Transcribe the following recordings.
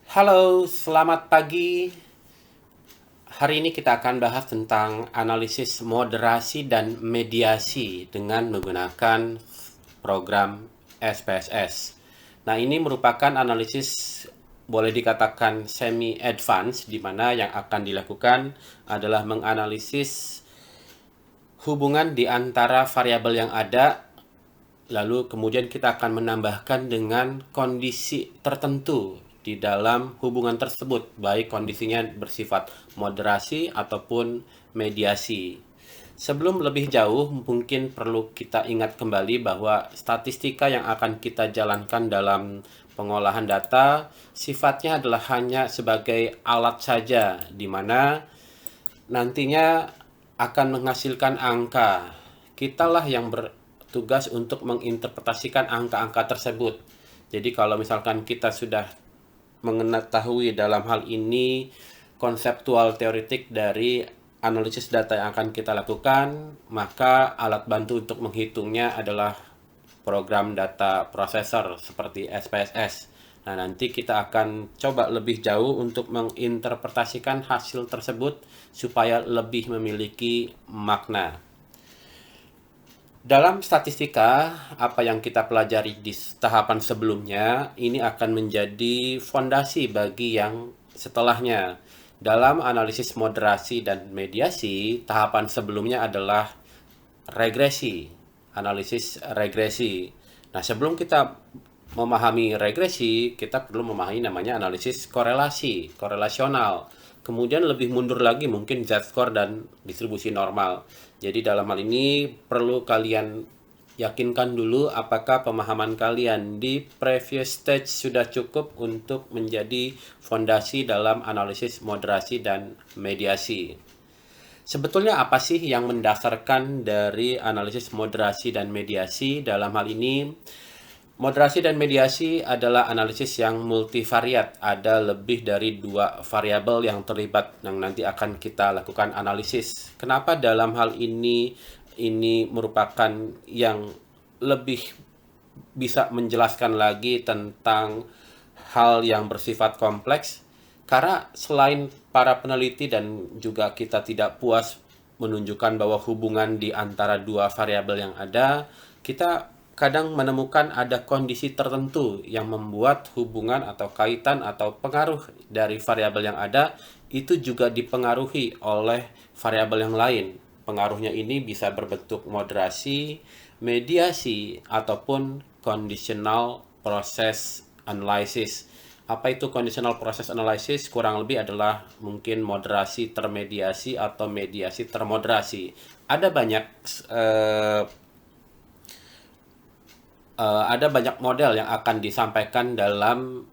Halo, selamat pagi. Hari ini kita akan bahas tentang analisis moderasi dan mediasi dengan menggunakan program SPSS. Nah, ini merupakan analisis boleh dikatakan semi advance di mana yang akan dilakukan adalah menganalisis hubungan di antara variabel yang ada. Lalu kemudian kita akan menambahkan dengan kondisi tertentu di dalam hubungan tersebut, baik kondisinya bersifat moderasi ataupun mediasi. Sebelum lebih jauh, mungkin perlu kita ingat kembali bahwa statistika yang akan kita jalankan dalam pengolahan data sifatnya adalah hanya sebagai alat saja, di mana nantinya akan menghasilkan angka. Kitalah yang bertugas untuk menginterpretasikan angka-angka tersebut. Jadi kalau misalkan kita sudah mengetahui dalam hal ini konseptual teoretik dari analisis data yang akan kita lakukan, maka alat bantu untuk menghitungnya adalah program data processor seperti SPSS. Nah, nanti kita akan coba lebih jauh untuk menginterpretasikan hasil tersebut supaya lebih memiliki makna. Dalam statistika, apa yang kita pelajari di tahapan sebelumnya, ini akan menjadi fondasi bagi yang setelahnya. Dalam analisis moderasi dan mediasi, tahapan sebelumnya adalah regresi, analisis regresi. Nah, sebelum kita memahami regresi, kita perlu memahami namanya analisis korelasi, korelasional. Kemudian lebih mundur lagi mungkin Z-score dan distribusi normal. Jadi dalam hal ini perlu kalian yakinkan dulu apakah pemahaman kalian di previous stage sudah cukup untuk menjadi fondasi dalam analisis moderasi dan mediasi. Sebetulnya apa sih yang mendasarkan dari analisis moderasi dan mediasi? Dalam hal ini, moderasi dan mediasi adalah analisis yang multivariat. Ada lebih dari 2 variabel yang terlibat yang nanti akan kita lakukan analisis. Kenapa dalam hal ini merupakan yang lebih bisa menjelaskan lagi tentang hal yang bersifat kompleks? Karena selain para peneliti dan juga kita tidak puas menunjukkan bahwa hubungan di antara 2 variabel yang ada, kita kadang menemukan ada kondisi tertentu yang membuat hubungan atau kaitan atau pengaruh dari variabel yang ada itu juga dipengaruhi oleh variabel yang lain. Pengaruhnya ini bisa berbentuk moderasi, mediasi, ataupun conditional process analysis. Apa itu conditional process analysis? Kurang lebih adalah mungkin moderasi termediasi atau mediasi termoderasi. Ada banyak eh, ada banyak model yang akan disampaikan dalam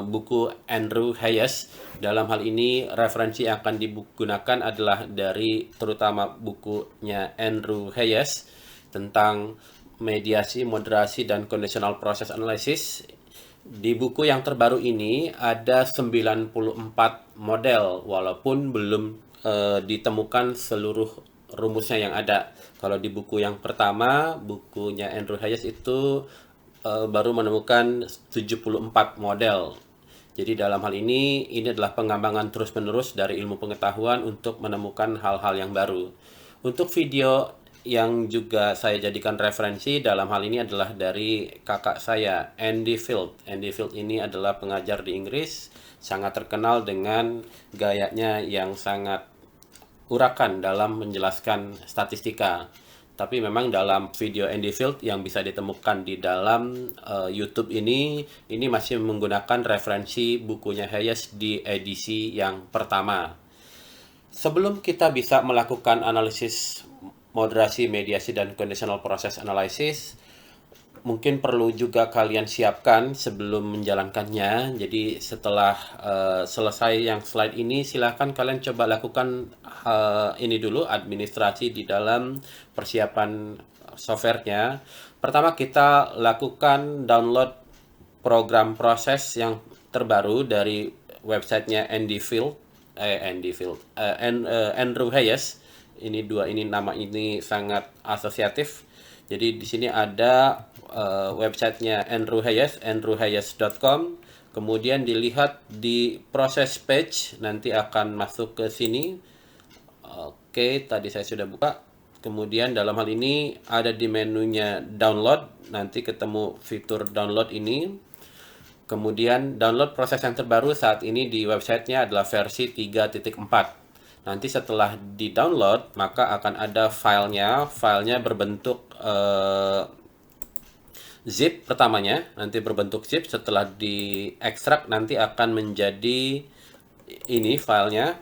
buku Andrew Hayes. Dalam hal ini referensi yang akan digunakan adalah dari terutama bukunya Andrew Hayes tentang mediasi, moderasi, dan conditional process analysis. Di buku yang terbaru ini ada 94 model walaupun belum ditemukan seluruh rumusnya yang ada. Kalau di buku yang pertama, bukunya Andrew Hayes itu baru menemukan 74 model. Jadi dalam hal ini adalah pengembangan terus-menerus dari ilmu pengetahuan untuk menemukan hal-hal yang baru. Untuk video yang juga saya jadikan referensi dalam hal ini adalah dari kakak saya, Andy Field. Andy Field ini adalah pengajar di Inggris, sangat terkenal dengan gayanya yang sangat urakan dalam menjelaskan statistika. Tapi memang dalam video Andy Field yang bisa ditemukan di dalam YouTube ini masih menggunakan referensi bukunya Hayes di edisi yang pertama. Sebelum kita bisa melakukan analisis moderasi, mediasi, dan conditional process analysis, mungkin perlu juga kalian siapkan sebelum menjalankannya. Jadi setelah selesai yang slide ini, silahkan kalian coba lakukan ini dulu, administrasi di dalam persiapan softwarenya. Pertama kita lakukan download program proses yang terbaru dari websitenya Andrew Hayes. Ini nama ini sangat asosiatif. Jadi di sini ada websitenya Andrew Hayes, andrewhayes.com. kemudian dilihat di proses page, nanti akan masuk ke sini. Oke, tadi saya sudah buka. Kemudian dalam hal ini ada di menunya download, nanti ketemu fitur download ini. Kemudian download proses yang terbaru saat ini di websitenya adalah versi 3.4. Nanti setelah di-download, maka akan ada filenya. Filenya berbentuk zip pertamanya, nanti berbentuk zip. Setelah diekstrak, nanti akan menjadi ini filenya.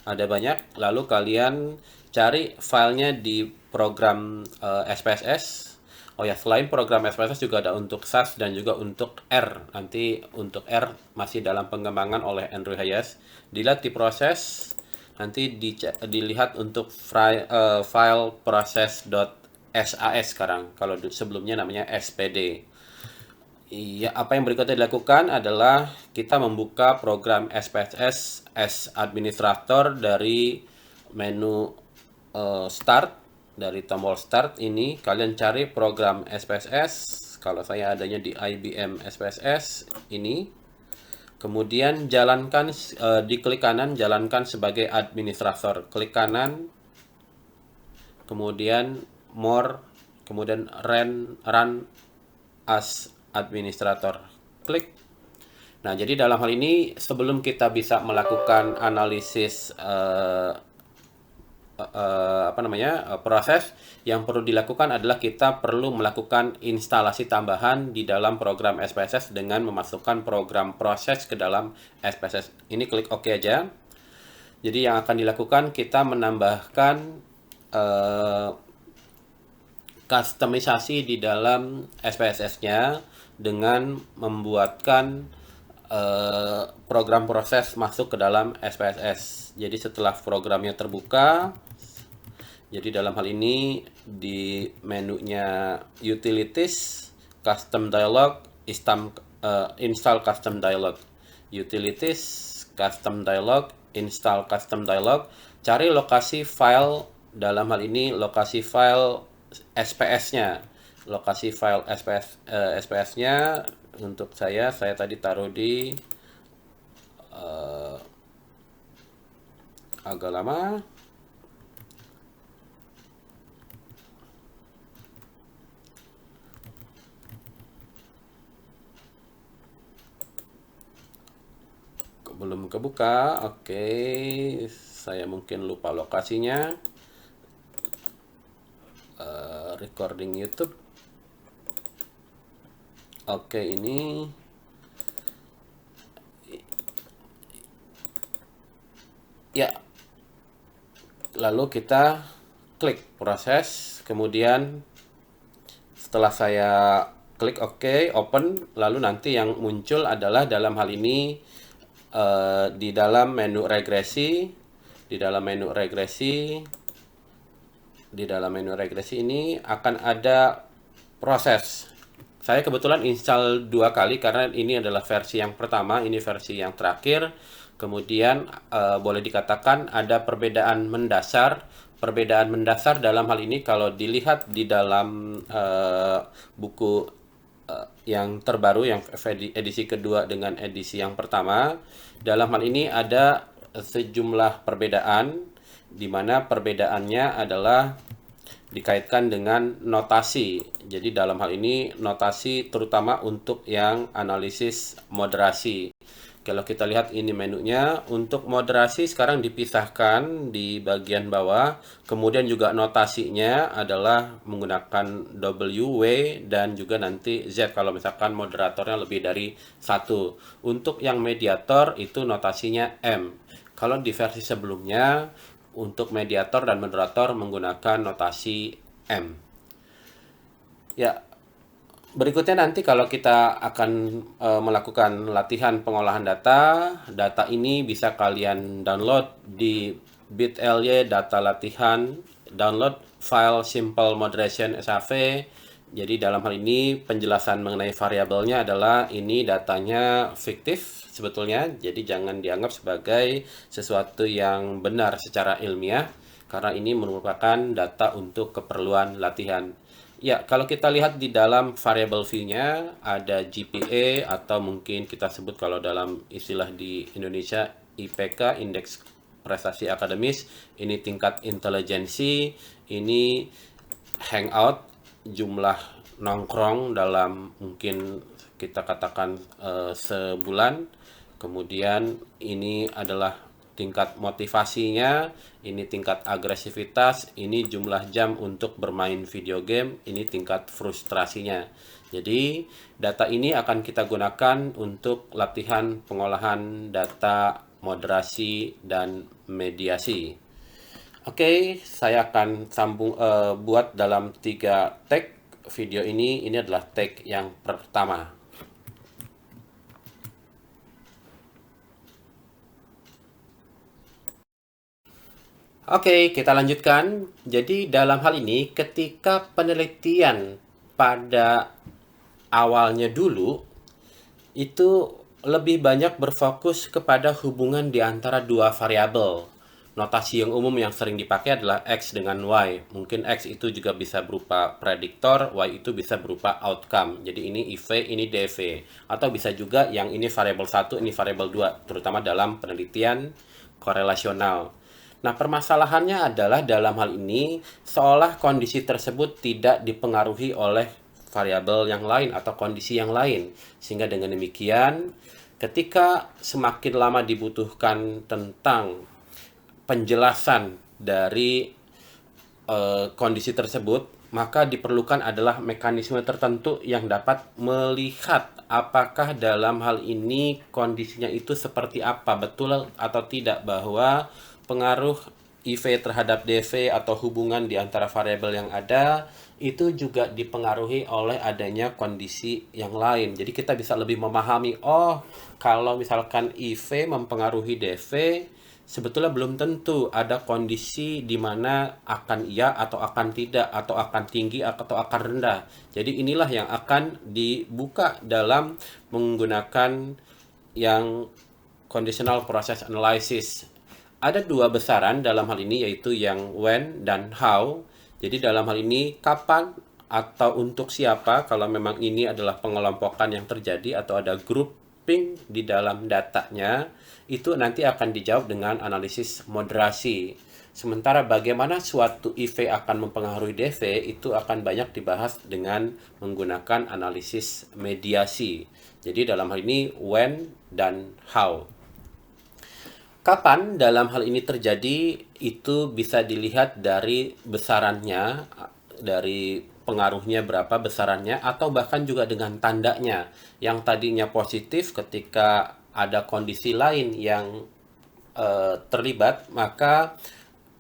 Ada banyak. Lalu kalian cari filenya di program SPSS. Oh ya, selain program SPSS juga ada untuk SAS dan juga untuk R. Nanti untuk R masih dalam pengembangan oleh Andrew Hayes. Dilihat di proses, nanti dilihat untuk file proses.sas sekarang. Kalau sebelumnya namanya SPD. Iya, apa yang berikutnya dilakukan adalah kita membuka program SPSS as administrator dari menu start. Dari tombol start ini kalian cari program SPSS. Kalau saya adanya di IBM SPSS ini. Kemudian jalankan di klik kanan, jalankan sebagai administrator. Klik kanan, kemudian more, kemudian run as administrator. Klik. Nah, jadi dalam hal ini sebelum kita bisa melakukan analisis proses, yang perlu dilakukan adalah kita perlu melakukan instalasi tambahan di dalam program SPSS dengan memasukkan program proses ke dalam SPSS. Ini klik OK aja. Jadi yang akan dilakukan, kita menambahkan customisasi di dalam SPSS-nya dengan membuatkan program proses masuk ke dalam SPSS. Jadi setelah programnya terbuka, jadi dalam hal ini di menunya Utilities, Custom Dialog, Install Custom Dialog. Utilities, Custom Dialog, Install Custom Dialog. Cari lokasi file, dalam hal ini lokasi file SPS-nya. Lokasi file SPS-nya untuk saya tadi taruh di agak lama. Belum kebuka. Oke, saya mungkin lupa lokasinya. Recording YouTube. Oke, ini ya. Lalu kita klik proses, kemudian setelah saya klik OK, open, lalu nanti yang muncul adalah dalam hal ini di dalam menu regresi, di dalam menu regresi ini akan ada proses. Saya kebetulan install 2 kali karena ini adalah versi yang pertama, ini versi yang terakhir. Kemudian boleh dikatakan ada perbedaan mendasar. Perbedaan mendasar dalam hal ini kalau dilihat di dalam buku yang terbaru, yang edisi kedua dengan edisi yang pertama, dalam hal ini ada sejumlah perbedaan, di mana perbedaannya adalah dikaitkan dengan notasi. Jadi dalam hal ini notasi terutama untuk yang analisis moderasi. Kalau kita lihat ini menunya, untuk moderasi sekarang dipisahkan di bagian bawah. Kemudian juga notasinya adalah menggunakan W, W, dan juga nanti Z kalau misalkan moderatornya lebih dari 1. Untuk yang mediator itu notasinya M. Kalau di versi sebelumnya, untuk mediator dan moderator menggunakan notasi M. Ya. Berikutnya nanti kalau kita akan melakukan latihan pengolahan data, data ini bisa kalian download di bit.ly data latihan, download file simple moderation SAV. Jadi dalam hal ini penjelasan mengenai variabelnya adalah ini datanya fiktif sebetulnya, jadi jangan dianggap sebagai sesuatu yang benar secara ilmiah, karena ini merupakan data untuk keperluan latihan. Ya, kalau kita lihat di dalam variable view-nya ada GPA atau mungkin kita sebut kalau dalam istilah di Indonesia IPK, Indeks Prestasi Akademis, ini tingkat intelijensi, ini hangout, jumlah nongkrong dalam mungkin kita katakan sebulan. Kemudian ini adalah tingkat motivasinya, ini tingkat agresivitas, ini jumlah jam untuk bermain video game, ini tingkat frustrasinya. Jadi, data ini akan kita gunakan untuk latihan pengolahan data, moderasi, dan mediasi. Oke, saya akan buat dalam 3 tag video ini. Ini adalah tag yang pertama. Oke, kita lanjutkan. Jadi dalam hal ini, ketika penelitian pada awalnya dulu, itu lebih banyak berfokus kepada hubungan di antara dua variabel. Notasi yang umum yang sering dipakai adalah X dengan Y. Mungkin X itu juga bisa berupa prediktor, Y itu bisa berupa outcome. Jadi ini IV, ini DV. Atau bisa juga yang ini variabel 1, ini variabel 2, terutama dalam penelitian korelasional. Nah, permasalahannya adalah dalam hal ini seolah kondisi tersebut tidak dipengaruhi oleh variabel yang lain atau kondisi yang lain. Sehingga dengan demikian, ketika semakin lama dibutuhkan tentang penjelasan dari kondisi tersebut, maka diperlukan adalah mekanisme tertentu yang dapat melihat apakah dalam hal ini kondisinya itu seperti apa, betul atau tidak bahwa pengaruh IV terhadap DV atau hubungan di antara variabel yang ada itu juga dipengaruhi oleh adanya kondisi yang lain. Jadi kita bisa lebih memahami, oh kalau misalkan IV mempengaruhi DV, sebetulnya belum tentu ada kondisi di mana akan iya atau akan tidak, atau akan tinggi atau akan rendah. Jadi inilah yang akan dibuka dalam menggunakan yang conditional process analysis. Ada dua besaran dalam hal ini, yaitu yang when dan how. Jadi dalam hal ini kapan atau untuk siapa, kalau memang ini adalah pengelompokan yang terjadi atau ada grouping di dalam datanya, itu nanti akan dijawab dengan analisis moderasi. Sementara bagaimana suatu IV akan mempengaruhi DV itu akan banyak dibahas dengan menggunakan analisis mediasi. Jadi dalam hal ini when dan how. Kapan dalam hal ini terjadi itu bisa dilihat dari besarannya, dari pengaruhnya berapa besarannya, atau bahkan juga dengan tandanya. Yang tadinya positif ketika ada kondisi lain yang terlibat, maka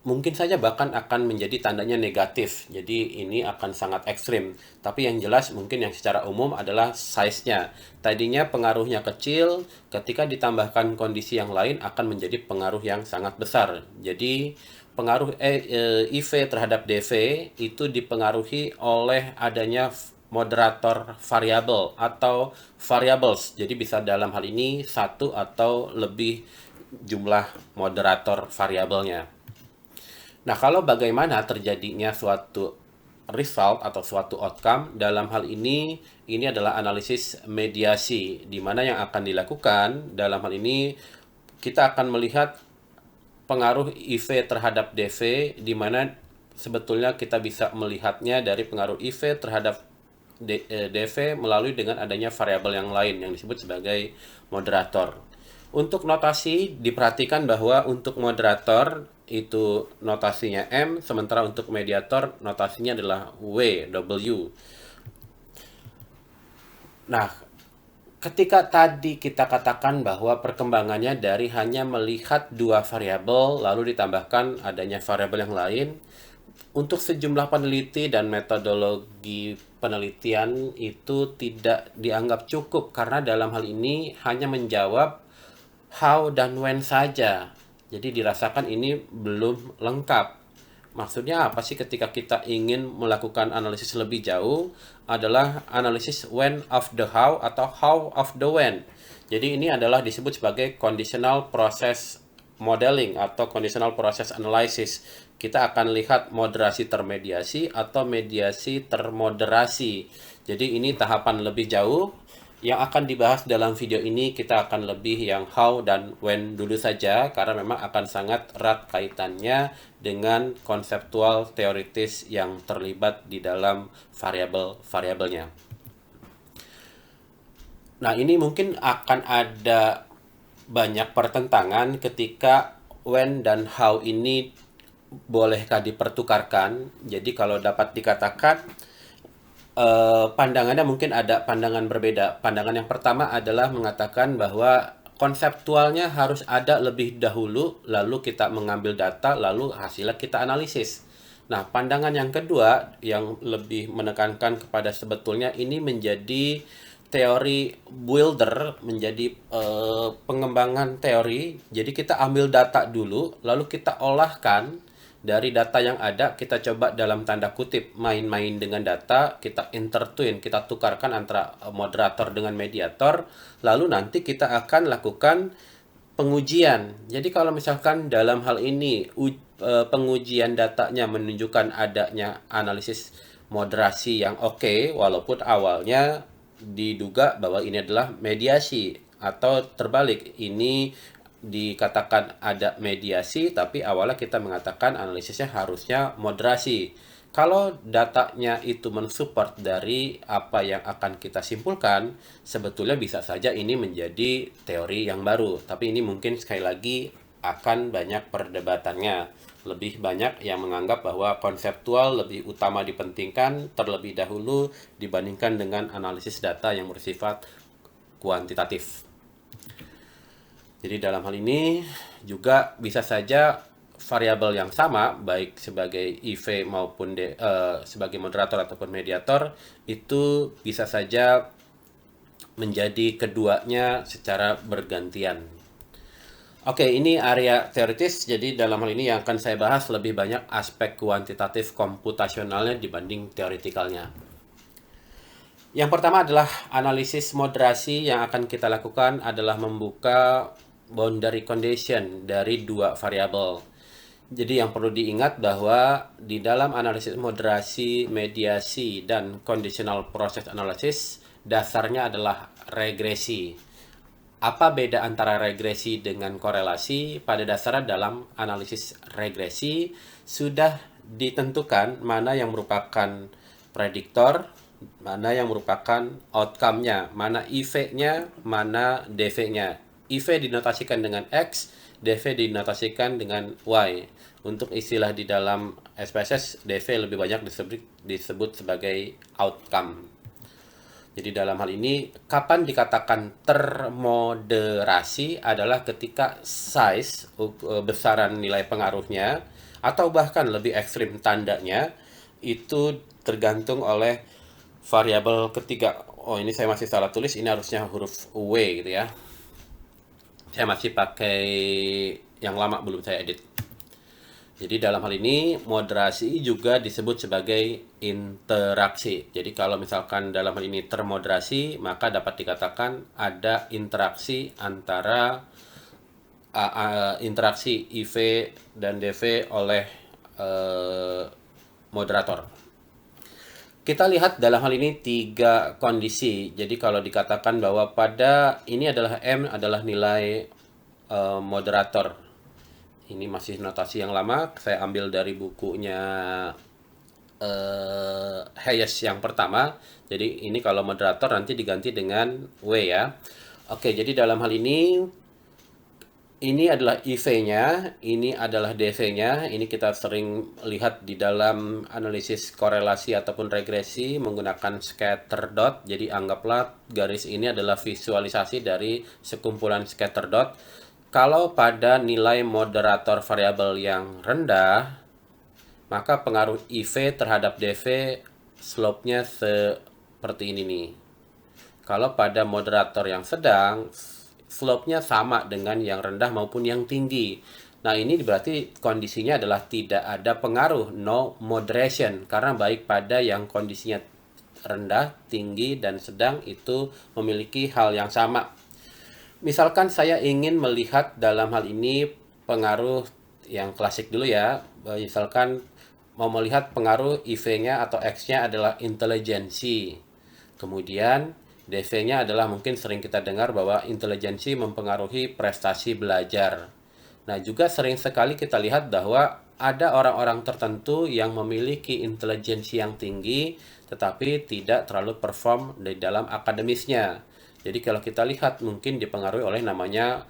mungkin saja bahkan akan menjadi tandanya negatif. Jadi ini akan sangat ekstrim. Tapi yang jelas mungkin yang secara umum adalah size-nya. Tadinya pengaruhnya kecil, ketika ditambahkan kondisi yang lain akan menjadi pengaruh yang sangat besar. Jadi pengaruh IV terhadap DV itu dipengaruhi oleh adanya moderator variabel atau variables. Jadi bisa dalam hal ini satu atau lebih jumlah moderator variabelnya. Nah, kalau bagaimana terjadinya suatu result atau suatu outcome, dalam hal ini adalah analisis mediasi, di mana yang akan dilakukan dalam hal ini kita akan melihat pengaruh IV terhadap DV, di mana sebetulnya kita bisa melihatnya dari pengaruh IV terhadap DV melalui dengan adanya variabel yang lain yang disebut sebagai moderator. Untuk notasi diperhatikan bahwa untuk moderator itu notasinya M, sementara untuk mediator notasinya adalah W. Nah, ketika tadi kita katakan bahwa perkembangannya dari hanya melihat dua variabel lalu ditambahkan adanya variabel yang lain, untuk sejumlah peneliti dan metodologi penelitian itu tidak dianggap cukup karena dalam hal ini hanya menjawab how dan when saja. Jadi dirasakan ini belum lengkap. Maksudnya apa sih ketika kita ingin melakukan analisis lebih jauh adalah analisis when of the how atau how of the when. Jadi ini adalah disebut sebagai conditional process modeling atau conditional process analysis. Kita akan lihat moderasi termediasi atau mediasi termoderasi. Jadi ini tahapan lebih jauh. Yang akan dibahas dalam video ini kita akan lebih yang how dan when dulu saja, karena memang akan sangat erat kaitannya dengan konseptual teoritis yang terlibat di dalam variabel-variabelnya. Nah, ini mungkin akan ada banyak pertentangan ketika when dan how ini bolehkah dipertukarkan. Jadi kalau dapat dikatakan pandangannya mungkin ada pandangan berbeda. Pandangan yang pertama adalah mengatakan bahwa konseptualnya harus ada lebih dahulu, lalu kita mengambil data, lalu hasilnya kita analisis. Nah, pandangan yang kedua yang lebih menekankan kepada sebetulnya ini menjadi teori builder, menjadi pengembangan teori. Jadi kita ambil data dulu, lalu kita olahkan. Dari data yang ada, kita coba dalam tanda kutip main-main dengan data, kita intertwin, kita tukarkan antara moderator dengan mediator, lalu nanti kita akan lakukan pengujian. Jadi kalau misalkan dalam hal ini pengujian datanya menunjukkan adanya analisis moderasi yang oke, walaupun awalnya diduga bahwa ini adalah mediasi, atau terbalik, ini dikatakan ada mediasi tapi awalnya kita mengatakan analisisnya harusnya moderasi. Kalau datanya itu mensupport dari apa yang akan kita simpulkan, sebetulnya bisa saja ini menjadi teori yang baru. Tapi ini mungkin sekali lagi akan banyak perdebatannya. Lebih banyak yang menganggap bahwa konseptual lebih utama dipentingkan terlebih dahulu dibandingkan dengan analisis data yang bersifat kuantitatif. Jadi dalam hal ini juga bisa saja variabel yang sama, baik sebagai IV maupun sebagai moderator ataupun mediator, itu bisa saja menjadi keduanya secara bergantian. Oke, ini area teoritis, jadi dalam hal ini yang akan saya bahas lebih banyak aspek kuantitatif komputasionalnya dibanding teoritikalnya. Yang pertama adalah analisis moderasi. Yang akan kita lakukan adalah membuka boundary condition dari dua variabel. Jadi yang perlu diingat bahwa di dalam analisis moderasi, mediasi, dan conditional process analysis, dasarnya adalah regresi. Apa beda antara regresi dengan korelasi? Pada dasarnya dalam analisis regresi sudah ditentukan mana yang merupakan prediktor, mana yang merupakan outcome-nya, mana IV-nya, mana DV-nya. IV dinotasikan dengan X, DV dinotasikan dengan Y. Untuk istilah di dalam SPSS, DV lebih banyak disebut sebagai outcome. Jadi dalam hal ini, kapan dikatakan termoderasi adalah ketika size, besaran nilai pengaruhnya, atau bahkan lebih ekstrim tandanya, itu tergantung oleh variabel ketiga. Oh, ini saya masih salah tulis, ini harusnya huruf W gitu ya. Saya masih pakai yang lama, belum saya edit. Jadi dalam hal ini moderasi juga disebut sebagai interaksi. Jadi kalau misalkan dalam hal ini termoderasi, maka dapat dikatakan ada interaksi antara interaksi IV dan DV oleh moderator. Kita lihat dalam hal ini tiga kondisi. Jadi kalau dikatakan bahwa pada ini adalah M adalah nilai moderator. Ini masih notasi yang lama, saya ambil dari bukunya Hayes yang pertama. Jadi ini kalau moderator nanti diganti dengan W ya. Oke, jadi dalam hal ini adalah IV-nya, ini adalah DV-nya. Ini kita sering lihat di dalam analisis korelasi ataupun regresi menggunakan scatter dot. Jadi anggaplah garis ini adalah visualisasi dari sekumpulan scatter dot. Kalau pada nilai moderator variabel yang rendah, maka pengaruh IV terhadap DV slope-nya seperti ini nih. Kalau pada moderator yang sedang, slope-nya sama dengan yang rendah maupun yang tinggi. Nah, ini berarti kondisinya adalah tidak ada pengaruh, no moderation, karena baik pada yang kondisinya rendah, tinggi, dan sedang itu memiliki hal yang sama. Misalkan saya ingin melihat dalam hal ini pengaruh yang klasik dulu ya. Misalkan mau melihat pengaruh IV-nya atau X-nya adalah intelijensi. Kemudian DV-nya adalah mungkin sering kita dengar bahwa intelijensi mempengaruhi prestasi belajar. Nah, juga sering sekali kita lihat bahwa ada orang-orang tertentu yang memiliki intelijensi yang tinggi tetapi tidak terlalu perform di dalam akademisnya. Jadi kalau kita lihat mungkin dipengaruhi oleh namanya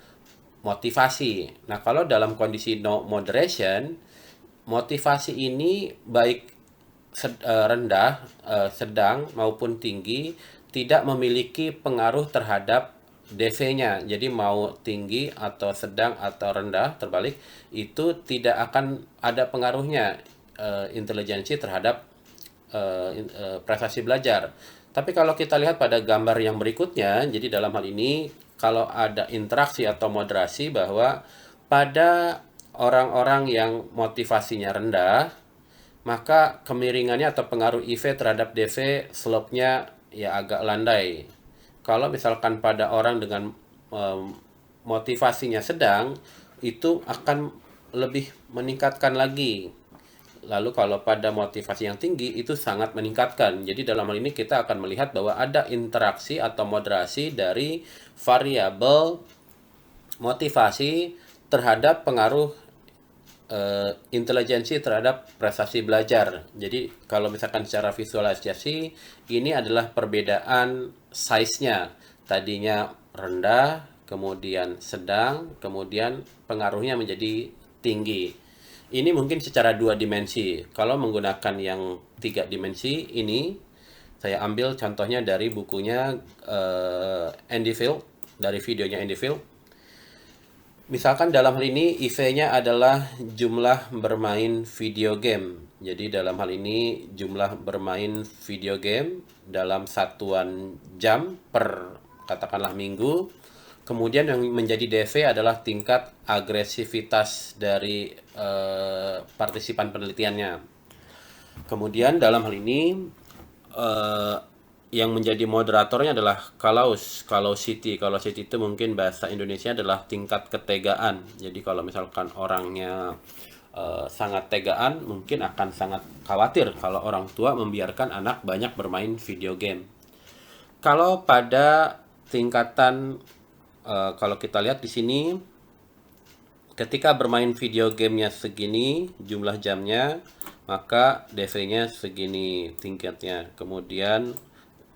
motivasi. Nah, kalau dalam kondisi no moderation, motivasi ini baik rendah, sedang maupun tinggi tidak memiliki pengaruh terhadap DV-nya. Jadi mau tinggi atau sedang atau rendah terbalik itu tidak akan ada pengaruhnya intelijensi terhadap prestasi belajar. Tapi kalau kita lihat pada gambar yang berikutnya, jadi dalam hal ini kalau ada interaksi atau moderasi bahwa pada orang-orang yang motivasinya rendah, maka kemiringannya atau pengaruh IV terhadap DV slope-nya ya agak landai. Kalau misalkan pada orang dengan motivasinya sedang, itu akan lebih meningkatkan lagi. Lalu kalau pada motivasi yang tinggi itu sangat meningkatkan. Jadi dalam hal ini kita akan melihat bahwa ada interaksi atau moderasi dari variabel motivasi terhadap pengaruh intelijensi terhadap prestasi belajar. Jadi kalau misalkan secara visualisasi ini adalah perbedaan size-nya. Tadinya rendah, kemudian sedang, kemudian pengaruhnya menjadi tinggi. Ini mungkin secara dua dimensi. Kalau menggunakan yang tiga dimensi ini, saya ambil contohnya dari bukunya Andy Field, dari videonya Andy Field. Misalkan dalam hal ini IV-nya adalah jumlah bermain video game. Jadi dalam hal ini jumlah bermain video game dalam satuan jam per katakanlah minggu. Kemudian yang menjadi DV adalah tingkat agresivitas dari partisipan penelitiannya. Kemudian dalam hal ini eh, yang menjadi moderatornya adalah Callosity. Callosity itu mungkin bahasa Indonesia adalah tingkat ketegaan. Jadi kalau misalkan orangnya sangat tegaan, mungkin akan sangat khawatir kalau orang tua membiarkan anak banyak bermain video game. Kalau pada tingkatan kalau kita lihat di sini, ketika bermain video gamenya segini jumlah jamnya, maka DV-nya segini tingkatnya. Kemudian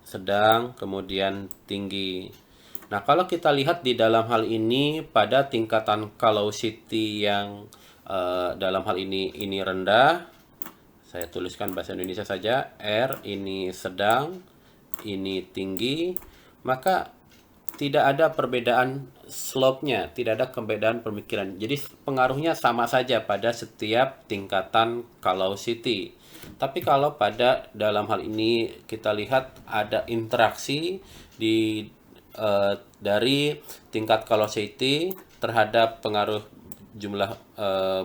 sedang, kemudian tinggi. Nah, kalau kita lihat di dalam hal ini pada tingkatan Callosity yang dalam hal ini rendah, saya tuliskan bahasa Indonesia saja, R ini sedang, ini tinggi, maka tidak ada perbedaan slope-nya, tidak ada perbedaan pemikiran. Jadi pengaruhnya sama saja pada setiap tingkatan Callosity. Tapi kalau pada dalam hal ini kita lihat ada interaksi di dari tingkat Callosity terhadap pengaruh jumlah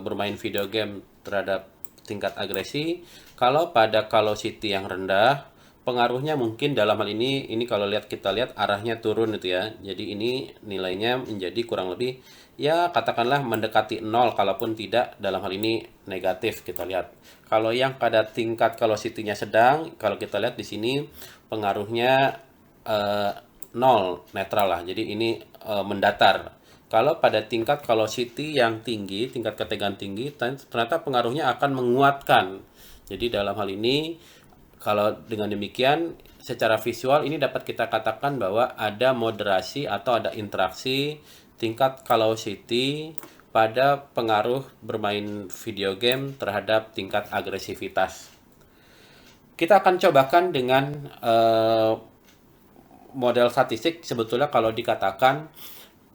bermain video game terhadap tingkat agresi. Kalau pada Callosity yang rendah, pengaruhnya mungkin dalam hal ini kalau kita lihat arahnya turun itu ya. Jadi ini nilainya menjadi kurang lebih ya katakanlah mendekati 0, kalaupun tidak dalam hal ini negatif kita lihat. Kalau yang pada tingkat Callosity-nya sedang, kalau kita lihat di sini pengaruhnya 0, netral lah. Jadi ini mendatar. Kalau pada tingkat Callosity yang tinggi, tingkat ketegangan tinggi, ternyata pengaruhnya akan menguatkan. Jadi dalam hal ini kalau dengan demikian, secara visual ini dapat kita katakan bahwa ada moderasi atau ada interaksi tingkat Callosity pada pengaruh bermain video game terhadap tingkat agresivitas. Kita akan cobakan dengan model statistik. Sebetulnya kalau dikatakan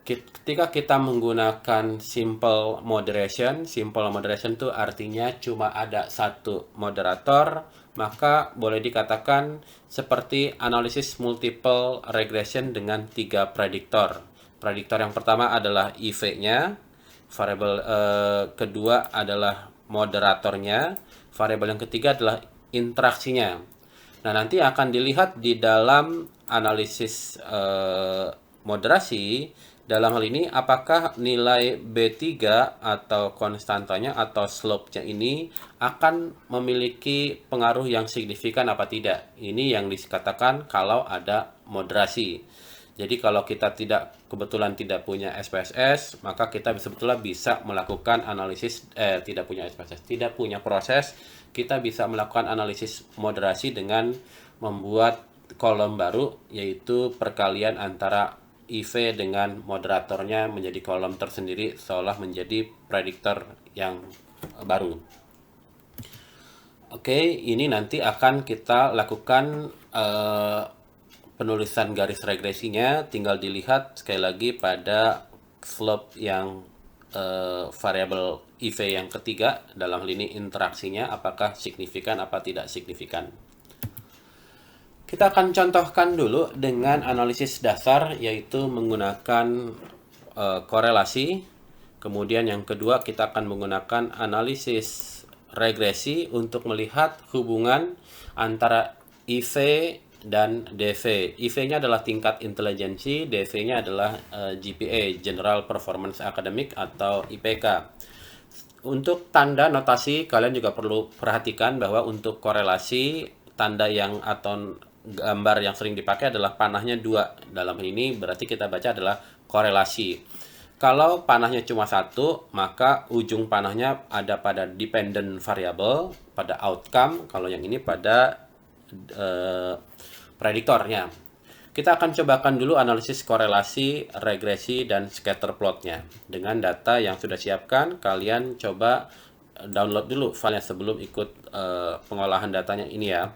ketika kita menggunakan simple moderation itu artinya cuma ada satu moderator, maka boleh dikatakan seperti analisis multiple regression dengan 3 prediktor. Prediktor yang pertama adalah IV-nya, variabel kedua adalah moderatornya, variabel yang ketiga adalah interaksinya. Nah, nanti akan dilihat di dalam analisis moderasi Dalam hal ini, apakah nilai B3 atau konstantanya atau slope-nya ini akan memiliki pengaruh yang signifikan apa tidak? Ini yang dikatakan kalau ada moderasi. Jadi kalau kita kebetulan tidak punya SPSS, maka kita sebetulnya bisa melakukan analisis, tidak punya SPSS, tidak punya proses, kita bisa melakukan analisis moderasi dengan membuat kolom baru, yaitu perkalian antara IV dengan moderatornya menjadi kolom tersendiri, seolah menjadi prediktor yang baru. Oke, ini nanti akan kita lakukan penulisan garis regresinya. Tinggal dilihat sekali lagi pada slope yang variabel IV yang ketiga, dalam hal ini interaksinya apakah signifikan apa tidak signifikan. Kita akan contohkan dulu dengan analisis dasar, yaitu menggunakan korelasi. Kemudian yang kedua, kita akan menggunakan analisis regresi untuk melihat hubungan antara IV dan DV. IV-nya adalah tingkat intelijensi, DV-nya adalah GPA, General Performance Academic atau IPK. Untuk tanda notasi, kalian juga perlu perhatikan bahwa untuk korelasi, tanda yang atau gambar yang sering dipakai adalah panahnya 2. Dalam ini berarti kita baca adalah korelasi. Kalau panahnya cuma 1, maka ujung panahnya ada pada dependent variable, pada outcome. Kalau yang ini pada prediktornya. Kita akan cobakan dulu analisis korelasi, regresi, dan scatter plotnya. Dengan data yang sudah siapkan, kalian coba download dulu filenya sebelum ikut pengolahan datanya ini ya.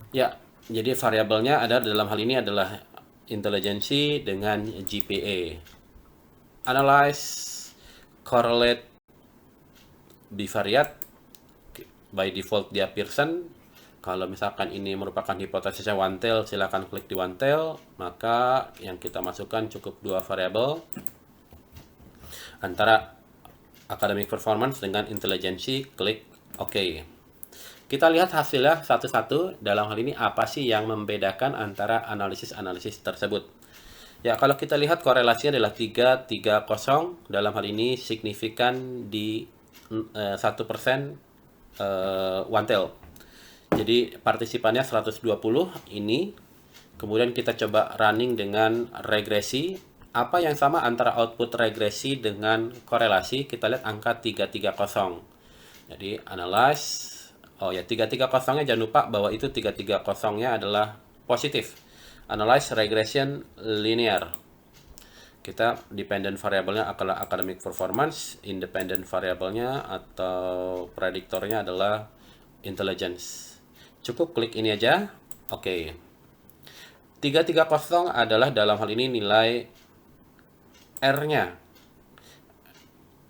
Ya, jadi variabelnya ada dalam hal ini adalah intelijensi dengan GPA. Analyze, correlate, bivariate, by default dia Pearson. Kalau misalkan ini merupakan hipotesisnya one tail, silakan klik di one tail. Maka yang kita masukkan cukup 2 variabel antara academic performance dengan intelijensi, klik OK. Kita lihat hasilnya satu-satu. Dalam hal ini apa sih yang membedakan antara analisis-analisis tersebut? Ya, kalau kita lihat korelasinya adalah 330. Dalam hal ini signifikan di 1% one tail. Jadi partisipannya 120 ini. Kemudian kita coba running dengan regresi. Apa yang sama antara output regresi dengan korelasi? Kita lihat angka 330. Jadi analyze. Oh ya, 330-nya jangan lupa bahwa itu 330-nya adalah positif. Analyze regression linear. Kita dependent variabelnya adalah academic performance, independent variabelnya atau prediktornya adalah intelligence. Cukup klik ini aja. Oke. 330 adalah dalam hal ini nilai R-nya.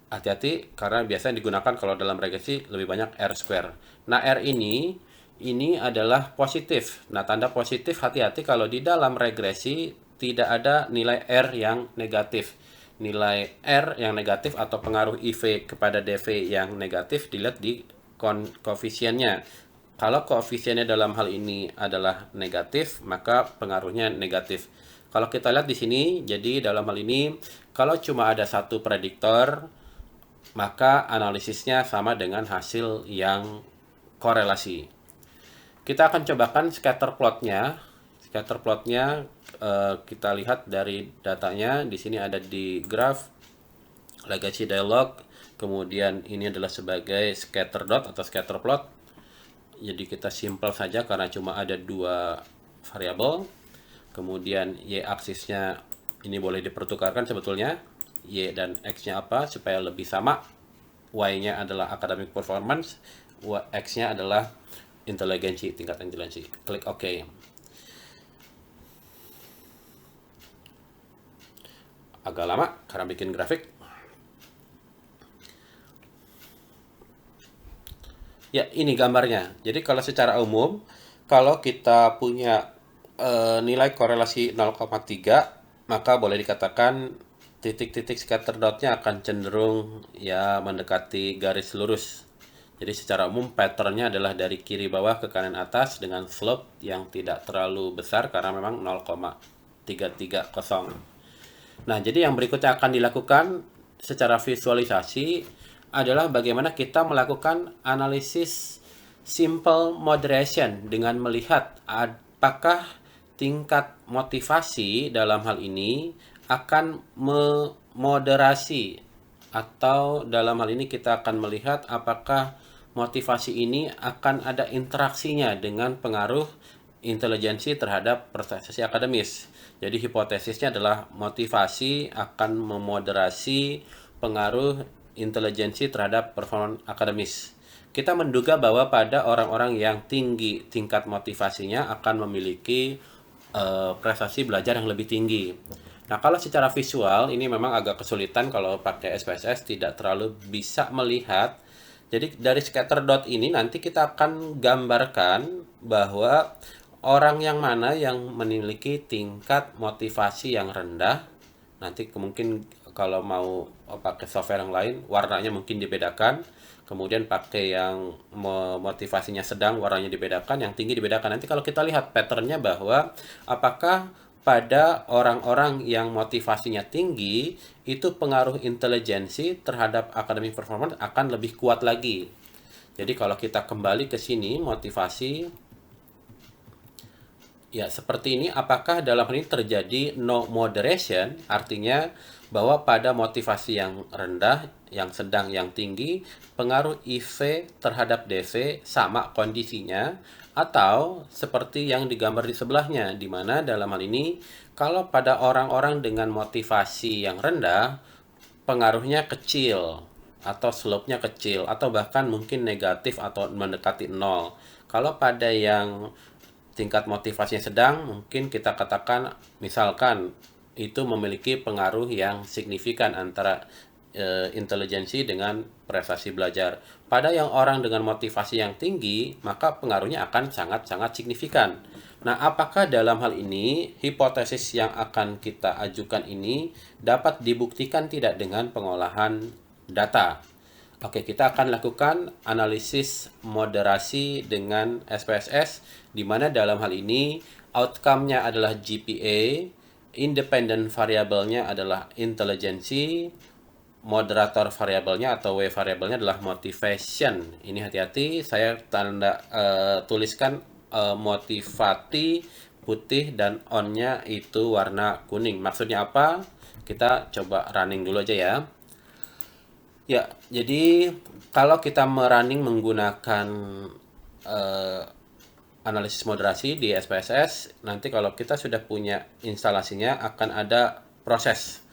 Hati-hati karena biasanya digunakan kalau dalam regresi lebih banyak R square. Nah, R ini adalah positif. Nah, tanda positif hati-hati kalau di dalam regresi tidak ada nilai R yang negatif. Nilai R yang negatif atau pengaruh IV kepada DV yang negatif dilihat di koefisiennya. Kalau koefisiennya dalam hal ini adalah negatif, maka pengaruhnya negatif. Kalau kita lihat di sini, jadi dalam hal ini kalau cuma ada satu prediktor, maka analisisnya sama dengan hasil yang korelasi. Kita akan cobakan scatter plotnya. Scatter plotnya kita lihat dari datanya. Di sini ada di graph, legacy dialog. Kemudian ini adalah sebagai scatter dot atau scatter plot. Jadi kita simple saja karena cuma ada 2 variabel. Kemudian y-aksisnya ini boleh dipertukarkan sebetulnya. Y dan X-nya apa supaya lebih sama. Y-nya adalah academic performance, X-nya adalah intelijensi, tingkat intelijensi. Klik OK. Agak lama karena bikin grafik. Ya, ini gambarnya. Jadi kalau secara umum, kalau kita punya nilai korelasi 0,3, maka boleh dikatakan titik-titik scatter dotnya akan cenderung ya mendekati garis lurus. Jadi secara umum patternnya adalah dari kiri bawah ke kanan atas dengan slope yang tidak terlalu besar karena memang 0,330. Nah, jadi yang berikutnya akan dilakukan secara visualisasi adalah bagaimana kita melakukan analisis simple moderation dengan melihat apakah tingkat motivasi dalam hal ini akan memoderasi, atau dalam hal ini kita akan melihat apakah motivasi ini akan ada interaksinya dengan pengaruh intelijensi terhadap prestasi akademis. Jadi hipotesisnya adalah motivasi akan memoderasi pengaruh intelijensi terhadap performa akademis. Kita menduga bahwa pada orang-orang yang tinggi tingkat motivasinya akan memiliki prestasi belajar yang lebih tinggi. Nah, kalau secara visual ini memang agak kesulitan kalau pakai SPSS, tidak terlalu bisa melihat. Jadi dari scatter dot ini nanti kita akan gambarkan bahwa orang yang mana yang memiliki tingkat motivasi yang rendah. Nanti mungkin kalau mau pakai software yang lain, warnanya mungkin dibedakan. Kemudian pakai yang motivasinya sedang, warnanya dibedakan, yang tinggi dibedakan. Nanti kalau kita lihat patternnya bahwa apakah pada orang-orang yang motivasinya tinggi, itu pengaruh intelijensi terhadap academic performance akan lebih kuat lagi. Jadi kalau kita kembali ke sini, motivasi, ya seperti ini, apakah dalam hal ini terjadi no moderation, artinya bahwa pada motivasi yang rendah, yang sedang, yang tinggi, pengaruh IV terhadap DV sama kondisinya, atau seperti yang digambar di sebelahnya, di mana dalam hal ini kalau pada orang-orang dengan motivasi yang rendah, pengaruhnya kecil atau slope-nya kecil atau bahkan mungkin negatif atau mendekati nol. Kalau pada yang tingkat motivasinya sedang, mungkin kita katakan misalkan itu memiliki pengaruh yang signifikan antara intelijensi dengan prestasi belajar. Pada yang orang dengan motivasi yang tinggi, maka pengaruhnya akan sangat-sangat signifikan. Nah, apakah dalam hal ini hipotesis yang akan kita ajukan ini dapat dibuktikan tidak dengan pengolahan data? Oke, kita akan lakukan analisis moderasi dengan SPSS, di mana dalam hal ini outcome-nya adalah GPA, independent variabelnya adalah intelijensi, moderator variabelnya atau W variabelnya adalah motivation. Ini hati-hati, saya tuliskan motivati putih dan on-nya itu warna kuning. Maksudnya apa? Kita coba running dulu aja ya. Ya, jadi kalau kita merunning menggunakan eh, analisis moderasi di SPSS, nanti kalau kita sudah punya instalasinya akan ada proses.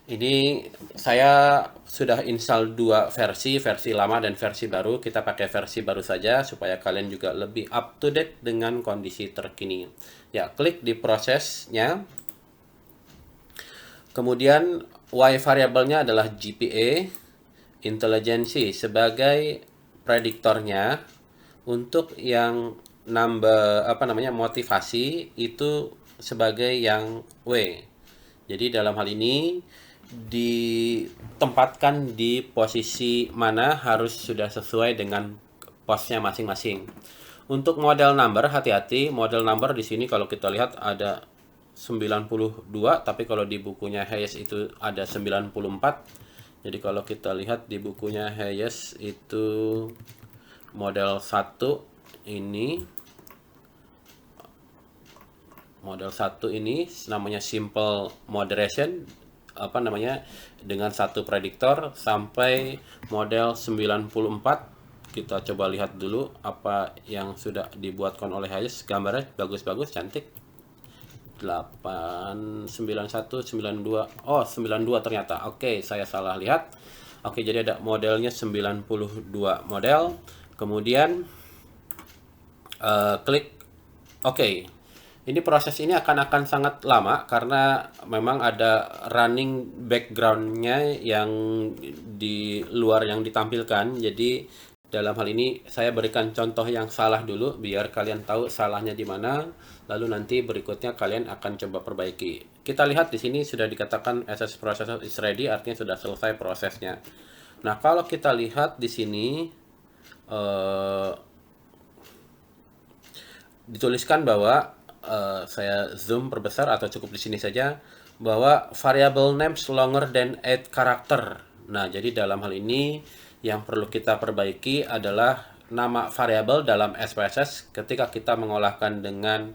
Ini saya sudah install dua versi, versi lama dan versi baru. Kita pakai versi baru saja supaya kalian juga lebih up to date dengan kondisi terkini. Ya, klik di prosesnya. Kemudian Y variabelnya adalah GPA, intelijensi sebagai prediktornya. Untuk yang motivasi itu sebagai yang W. Jadi dalam hal ini ditempatkan di posisi mana harus sudah sesuai dengan posnya masing-masing. Untuk model number, hati-hati, model number di sini kalau kita lihat ada 92, tapi kalau di bukunya Hayes itu ada 94. Jadi kalau kita lihat di bukunya Hayes itu model 1 ini, model 1 ini namanya simple moderation, dengan satu prediktor sampai model 94. Kita coba lihat dulu apa yang sudah dibuatkan oleh Hayes. Gambarnya bagus-bagus, cantik. 8 91 92. Oh, 92 ternyata. Oke, saya salah lihat. Oke, jadi ada modelnya 92 model. Kemudian klik oke. Ini proses ini akan sangat lama karena memang ada running background-nya yang di luar yang ditampilkan. Jadi dalam hal ini saya berikan contoh yang salah dulu biar kalian tahu salahnya di mana. Lalu nanti berikutnya kalian akan coba perbaiki. Kita lihat di sini sudah dikatakan SS process is ready, artinya sudah selesai prosesnya. Nah, kalau kita lihat di sini dituliskan bahwa saya zoom perbesar atau cukup di sini saja, bahwa variable names longer than 8 karakter. Nah, jadi dalam hal ini yang perlu kita perbaiki adalah nama variabel dalam SPSS ketika kita mengolahkan dengan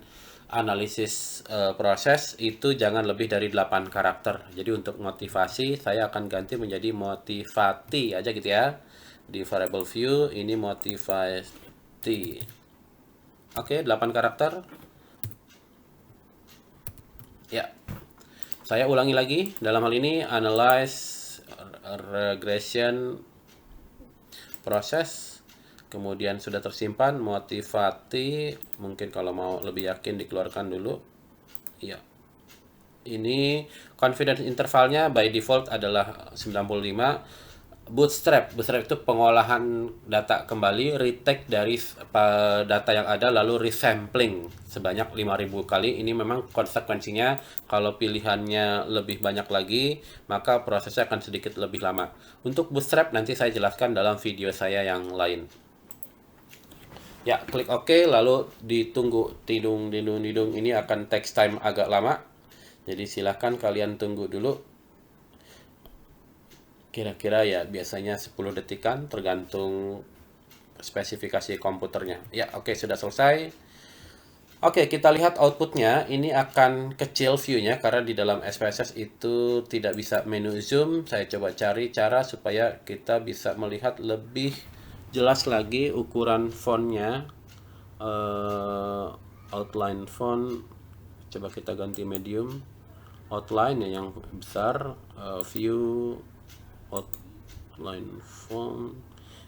analisis proses itu jangan lebih dari 8 karakter. Jadi untuk motivasi saya akan ganti menjadi motivati aja gitu ya. Di variable view ini motivati. Oke, 8 karakter. Ya. Saya ulangi lagi, dalam hal ini analyze regression proses, kemudian sudah tersimpan motivati, mungkin kalau mau lebih yakin dikeluarkan dulu. Ya. Ini confidence intervalnya by default adalah 95. Bootstrap itu pengolahan data kembali, retake dari data yang ada lalu resampling sebanyak 5000 kali. Ini memang konsekuensinya kalau pilihannya lebih banyak lagi, maka prosesnya akan sedikit lebih lama. Untuk Bootstrap nanti saya jelaskan dalam video saya yang lain. Ya, klik OK lalu ditunggu tidung ini akan text time agak lama. Jadi silahkan kalian tunggu dulu. Kira-kira ya biasanya 10 detikan tergantung spesifikasi komputernya. Ya, oke, sudah selesai. Oke, kita lihat outputnya. Ini akan kecil view-nya karena di dalam SPSS itu tidak bisa menu zoom. Saya coba cari cara supaya kita bisa melihat lebih jelas lagi ukuran fontnya. Outline font, coba kita ganti medium. Outline ya yang besar, view outline font.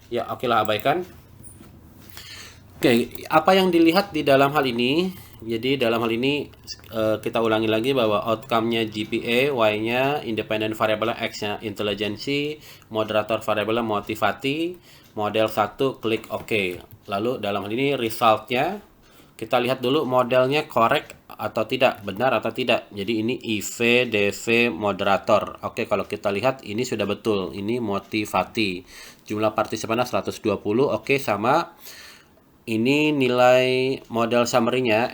Ya, oke lah, abaikan. Oke, apa yang dilihat di dalam hal ini? Jadi dalam hal ini kita ulangi lagi bahwa outcome-nya GPA, Y-nya independent variable, X-nya intelligency, moderator variable motivati, model 1 klik OK. Lalu dalam hal ini result-nya kita lihat dulu modelnya correct atau tidak, benar atau tidak. Jadi ini IV, DV, moderator. Oke, kalau kita lihat ini sudah betul. Ini motivati. Jumlah partisipannya 120. Oke, sama. Ini nilai model summary-nya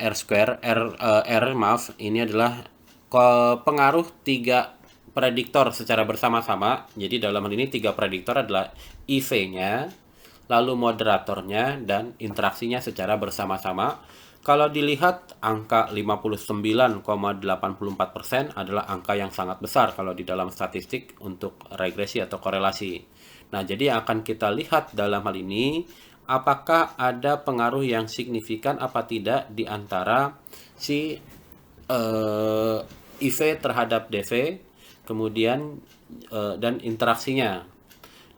maaf, ini adalah pengaruh 3 prediktor secara bersama-sama. Jadi dalam hal ini 3 prediktor adalah IV-nya, lalu moderatornya, dan interaksinya secara bersama-sama. Kalau dilihat angka 59,84% adalah angka yang sangat besar kalau di dalam statistik untuk regresi atau korelasi. Nah, jadi yang akan kita lihat dalam hal ini, apakah ada pengaruh yang signifikan apa tidak di antara si IV terhadap DV, kemudian dan interaksinya.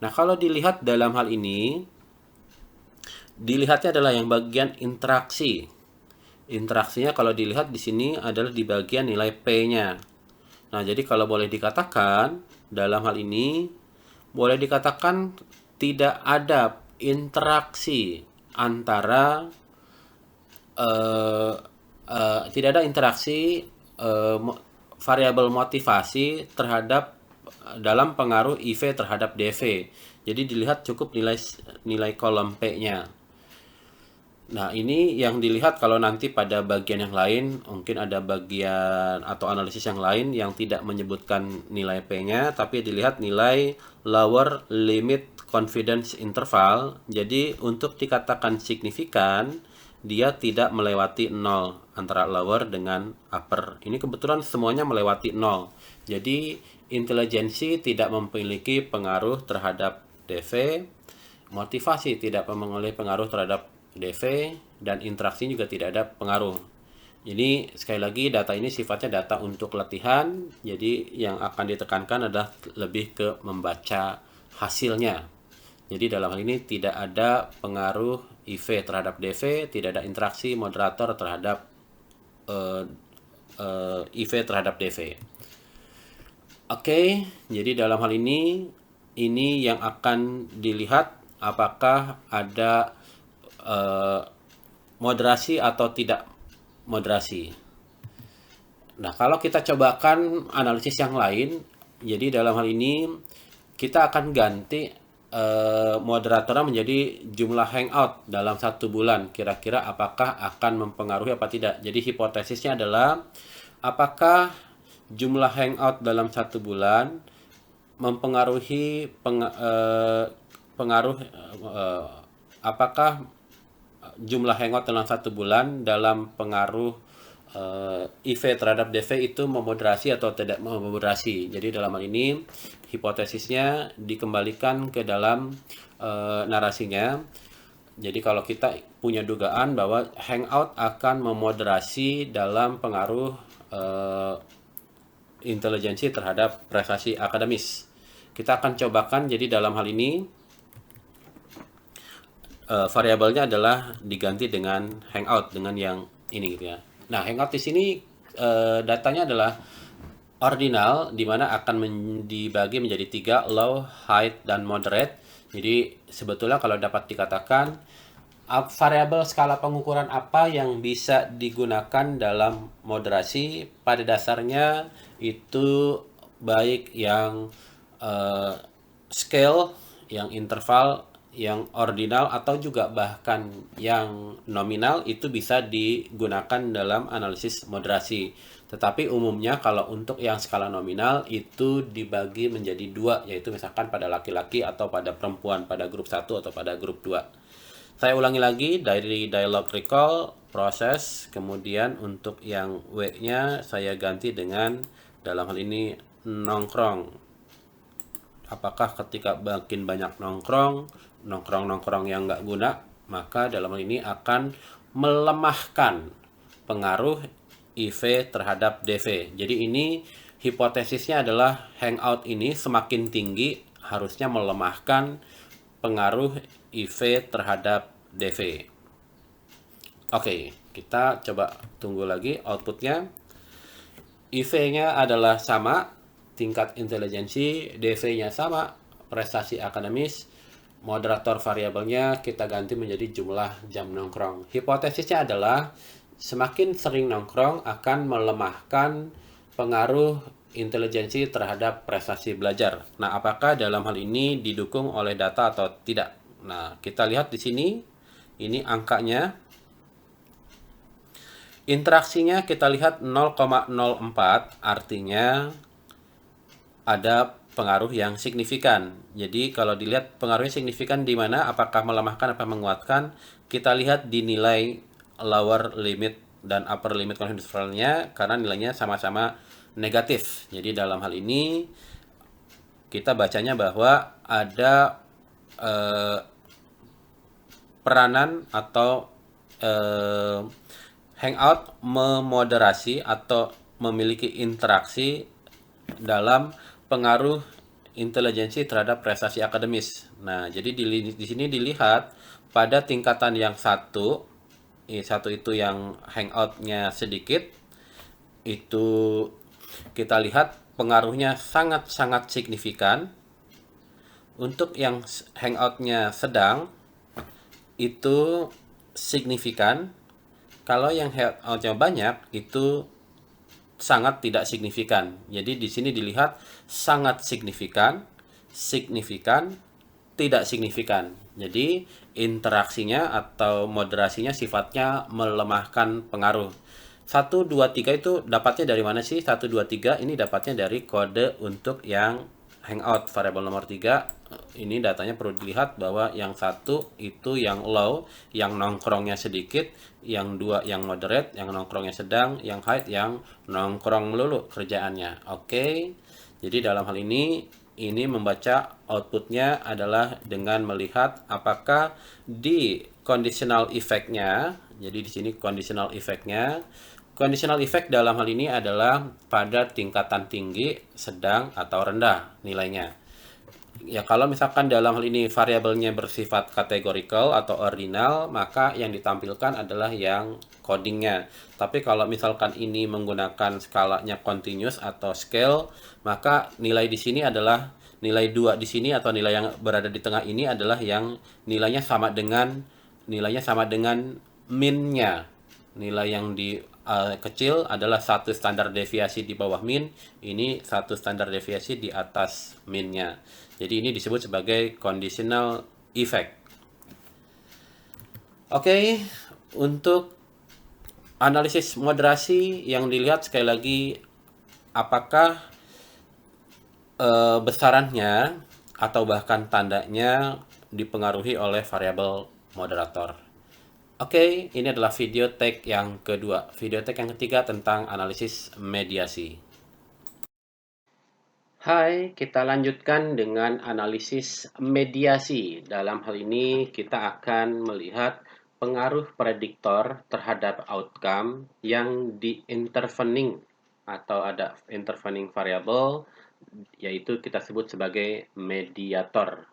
Nah, kalau dilihat dalam hal ini, dilihatnya adalah yang bagian interaksi. Interaksinya kalau dilihat di sini adalah di bagian nilai P-nya. Nah, jadi kalau boleh dikatakan, dalam hal ini, boleh dikatakan tidak ada interaksi antara, tidak ada interaksi variabel motivasi terhadap dalam pengaruh IV terhadap DV. Jadi dilihat cukup nilai kolom P-nya. Nah, ini yang dilihat kalau nanti pada bagian yang lain, mungkin ada bagian atau analisis yang lain yang tidak menyebutkan nilai P-nya, tapi dilihat nilai lower limit confidence interval. Jadi, untuk dikatakan signifikan, dia tidak melewati 0 antara lower dengan upper. Ini kebetulan semuanya melewati 0. Jadi, intelijensi tidak memiliki pengaruh terhadap DV, motivasi tidak memiliki pengaruh terhadap DV, dan interaksi juga tidak ada pengaruh. Jadi sekali lagi data ini sifatnya data untuk latihan. Jadi yang akan ditekankan adalah lebih ke membaca hasilnya. Jadi dalam hal ini tidak ada pengaruh IV terhadap DV, tidak ada interaksi moderator terhadap IV terhadap DV. Oke, jadi dalam hal ini yang akan dilihat apakah ada moderasi atau tidak moderasi. Nah, kalau kita cobakan analisis yang lain, jadi dalam hal ini kita akan ganti moderatornya menjadi jumlah hangout dalam 1 bulan. Kira-kira apakah akan mempengaruhi apa tidak. Jadi hipotesisnya adalah apakah jumlah hangout dalam 1 bulan mempengaruhi pengaruh apakah jumlah hangout dalam 1 bulan dalam pengaruh IV terhadap DV itu memoderasi atau tidak memoderasi. Jadi dalam hal ini hipotesisnya dikembalikan ke dalam narasinya. Jadi kalau kita punya dugaan bahwa hangout akan memoderasi dalam pengaruh intelijensi terhadap prestasi akademis. Kita akan cobakan, jadi dalam hal ini variabelnya adalah diganti dengan hangout, dengan yang ini gitu ya. Nah, hangout di sini datanya adalah ordinal, di mana akan dibagi menjadi 3, low, high, dan moderate. Jadi sebetulnya kalau dapat dikatakan variabel skala pengukuran apa yang bisa digunakan dalam moderasi, pada dasarnya itu baik yang scale, yang interval, yang ordinal, atau juga bahkan yang nominal itu bisa digunakan dalam analisis moderasi. Tetapi umumnya kalau untuk yang skala nominal itu dibagi menjadi 2, yaitu misalkan pada laki-laki atau pada perempuan, pada grup 1 atau pada grup 2. Saya ulangi lagi dari dialog recall, proses, kemudian untuk yang W-nya saya ganti dengan dalam hal ini nongkrong. Apakah ketika makin banyak nongkrong yang nggak guna, maka dalam hal ini akan melemahkan pengaruh IV terhadap DV. Jadi ini hipotesisnya adalah hangout ini semakin tinggi harusnya melemahkan pengaruh IV terhadap DV. Oke, kita coba tunggu lagi outputnya. IV-nya adalah sama, tingkat intelijensi, DV-nya sama, prestasi akademis, moderator variabelnya kita ganti menjadi jumlah jam nongkrong. Hipotesisnya adalah semakin sering nongkrong akan melemahkan pengaruh intelijensi terhadap prestasi belajar. Nah, apakah dalam hal ini didukung oleh data atau tidak? Nah, kita lihat di sini, ini angkanya. Interaksinya kita lihat 0,04, artinya ada pengaruh yang signifikan. Jadi kalau dilihat pengaruhnya signifikan di mana, apakah melemahkan atau menguatkan, kita lihat di nilai lower limit dan upper limit confidence interval-nya, karena nilainya sama-sama negatif. Jadi dalam hal ini kita bacanya bahwa ada peranan atau hangout memoderasi atau memiliki interaksi dalam pengaruh intelijensi terhadap prestasi akademis. Nah, jadi di sini dilihat pada tingkatan yang satu itu yang hangoutnya sedikit, itu kita lihat pengaruhnya sangat-sangat signifikan. Untuk yang hangoutnya sedang itu signifikan. Kalau yang hangoutnya banyak itu sangat tidak signifikan. Jadi di sini dilihat sangat signifikan, signifikan, tidak signifikan. Jadi interaksinya atau moderasinya sifatnya melemahkan pengaruh. 1, 2, 3 itu dapatnya dari mana sih? 1, 2, 3 ini dapatnya dari kode untuk yang hangout variabel nomor 3. Ini datanya perlu dilihat bahwa yang 1 itu yang low, yang nongkrongnya sedikit, yang 2 yang moderate, yang nongkrongnya sedang, yang high yang nongkrong melulu kerjaannya. Oke. Jadi dalam hal ini membaca outputnya adalah dengan melihat apakah di conditional effect-nya. Jadi di sini conditional effect-nya. Conditional effect dalam hal ini adalah pada tingkatan tinggi, sedang, atau rendah nilainya. Ya, kalau misalkan dalam hal ini variabelnya bersifat categorical atau ordinal, maka yang ditampilkan adalah yang codingnya. Tapi kalau misalkan ini menggunakan skalanya continuous atau scale, maka nilai di sini adalah nilai 2 di sini, atau nilai yang berada di tengah ini adalah yang nilainya sama dengan min-nya. Nilai yang di kecil adalah 1 standar deviasi di bawah min, ini 1 standar deviasi di atas min-nya. Jadi ini disebut sebagai conditional effect. Oke, untuk analisis moderasi yang dilihat sekali lagi apakah besarannya atau bahkan tandanya dipengaruhi oleh variabel moderator. Oke, ini adalah video tag yang kedua. Video tag yang ketiga tentang analisis mediasi. Hai, kita lanjutkan dengan analisis mediasi. Dalam hal ini kita akan melihat pengaruh prediktor terhadap outcome yang di-intervening atau ada intervening variable, yaitu kita sebut sebagai mediator.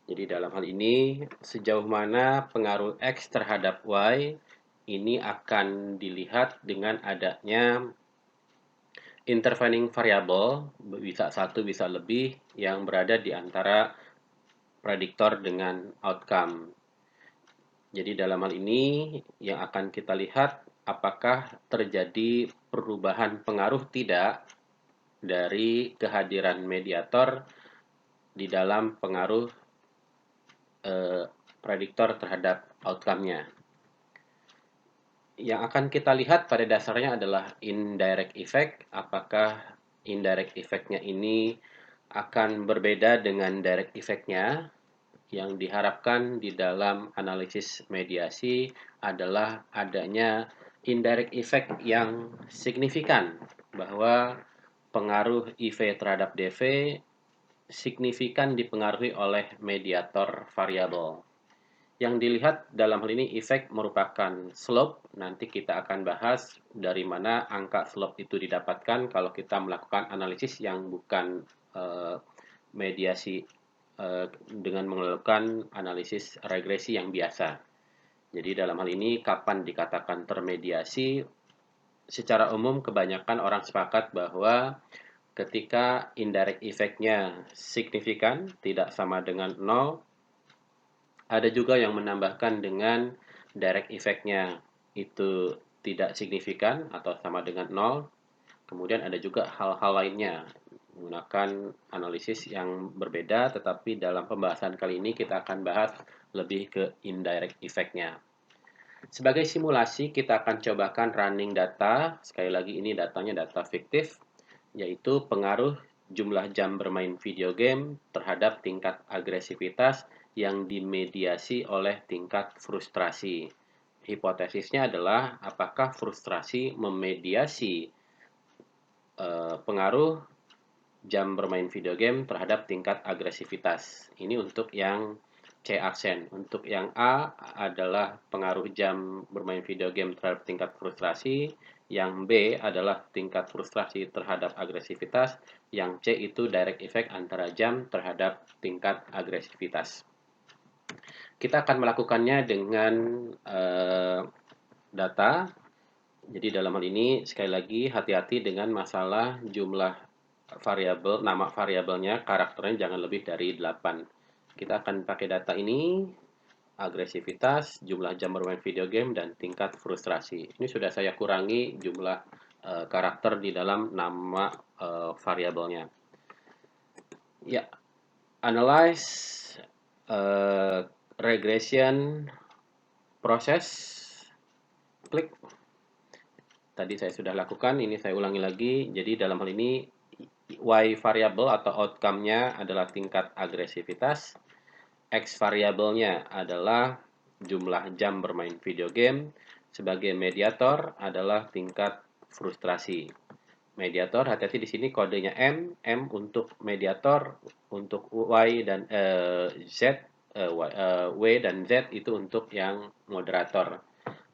Jadi dalam hal ini, sejauh mana pengaruh X terhadap Y, ini akan dilihat dengan adanya intervening variable, bisa satu, bisa lebih, yang berada di antara prediktor dengan outcome. Jadi dalam hal ini, yang akan kita lihat, apakah terjadi perubahan pengaruh tidak dari kehadiran mediator di dalam pengaruh prediktor terhadap outcome-nya. Yang akan kita lihat pada dasarnya adalah indirect effect. Apakah indirect effect-nya ini akan berbeda dengan direct effect-nya? Yang diharapkan di dalam analisis mediasi adalah adanya indirect effect yang signifikan, bahwa pengaruh IV terhadap DV signifikan dipengaruhi oleh mediator variabel. Yang dilihat dalam hal ini efek merupakan slope. Nanti kita akan bahas dari mana angka slope itu didapatkan kalau kita melakukan analisis yang bukan mediasi dengan melakukan analisis regresi yang biasa. Jadi dalam hal ini kapan dikatakan termediasi? Secara umum kebanyakan orang sepakat bahwa ketika indirect effect-nya signifikan, tidak sama dengan 0, ada juga yang menambahkan dengan direct effect-nya itu tidak signifikan atau sama dengan 0. Kemudian ada juga hal-hal lainnya menggunakan analisis yang berbeda, tetapi dalam pembahasan kali ini kita akan bahas lebih ke indirect effect-nya. Sebagai simulasi, kita akan cobakan running data. Sekali lagi ini datanya data fiktif, yaitu pengaruh jumlah jam bermain video game terhadap tingkat agresivitas yang dimediasi oleh tingkat frustrasi. Hipotesisnya adalah apakah frustrasi memediasi pengaruh jam bermain video game terhadap tingkat agresivitas. Ini untuk yang C aksen. Untuk yang A adalah pengaruh jam bermain video game terhadap tingkat frustrasi. Yang B adalah tingkat frustrasi terhadap agresivitas. Yang C itu direct effect antara jam terhadap tingkat agresivitas. Kita akan melakukannya dengan data. Jadi dalam hal ini sekali lagi hati-hati dengan masalah jumlah variabel, nama variabelnya, karakternya jangan lebih dari 8. Kita akan pakai data ini, agresivitas, jumlah jam bermain video game, dan tingkat frustrasi. Ini sudah saya kurangi jumlah karakter di dalam nama variabelnya. Ya, analyze regression process. Klik. Tadi saya sudah lakukan, ini saya ulangi lagi. Jadi dalam hal ini Y variable atau outcome-nya adalah tingkat agresivitas. X variabelnya adalah jumlah jam bermain video game. Sebagai mediator adalah tingkat frustrasi. Mediator, hati-hati di sini kodenya M untuk mediator, untuk Y dan Z, W dan Z itu untuk yang moderator.